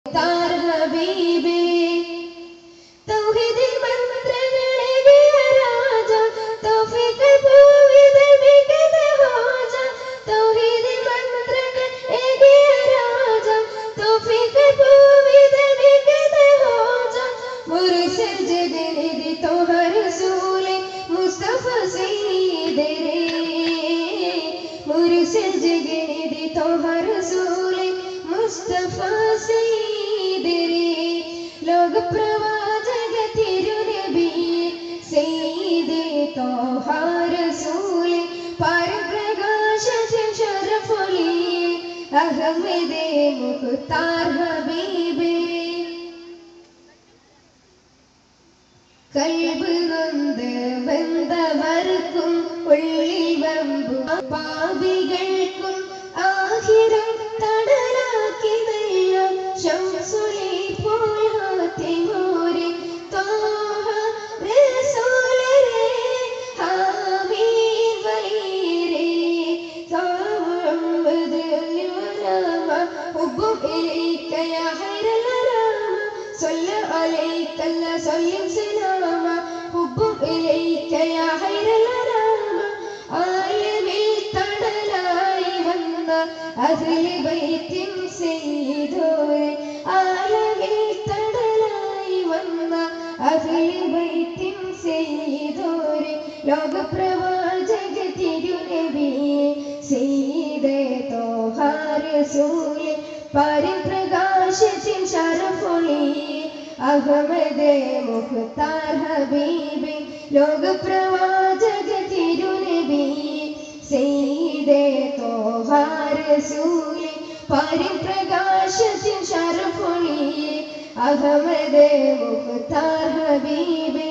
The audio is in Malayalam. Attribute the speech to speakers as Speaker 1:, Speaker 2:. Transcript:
Speaker 1: താർ ഹബീബേ തൗഹീദിൻ മന്ത്രങ്ങളെ രാജ തൗഫീഖ് പൂവിതൽ മികത ഹോജ തൗഹീദിൻ മന്ത്രങ്ങളെ രാജ തൗഫീഖ് പൂവിതൽ മികത ഹോജ മുർസൽ ജഗനിധി തോഹ റസൂലെ മുസ്തഫ സയ്യിദേ മുർസൽ ജഗനിധി തോഹ റസൂലെ മുസ്തഫ സയ്യിദേ ലോക പ്രവാചക തിരുനബിയെ സയ്യിദേ തോഹ റസൂലെ പരപ്രകാശൻ ശരഫുലിയെ അഹമ്മദേ മുഖ്താർ ഹബീബേ കൽബ് നൊന്ത് വെന്തവർക്കും ഉള്ളിൽ വമ്പു പാപികൾക്കും ആഹിരം തടലാക്കി നല്ല ശംസുലി പോൽ ഹാത്തിമോരെ തോഹ റസൂലരെ ഹാമീൻ വലീരെ മുഹമ്മദ് വരാമ ഹുബ്ബും ഇലൈക യാ ഖൈറൽ അനാമ സ്വല്ല അലൈക അല്ലാ സ്വല്ലിം സലാമ ഹുബ്ബും ഇലൈക യാ ഖൈറൽ അനാമ ആലമിൽ തടലായി വന്ന അഹ്ലി ബൈത്തിൻ സയ്യിദോരെ ആലമിൽ തടലായി വന്ന അഹ്ലി ബൈത്തിൻ സയ്യിദോരെ ലോക പ്രവാചക തിരുനബിയെ സയ്യിദേ തോഹ റസൂലെ പരിപ്രകാശത്തിൻ ശരഫുലിയെ അഹമ്മദേ മുഖ്താർ ഹബീബേ ലോക പ്രവാചക തിരുനബിയെ സയ്യിദേ തോഹ റസൂലെ പരിപ്രകാശത്തിൻ ശരഫുലിയെ അഹമ്മദേ മുഖ്താർ ഹബീബേ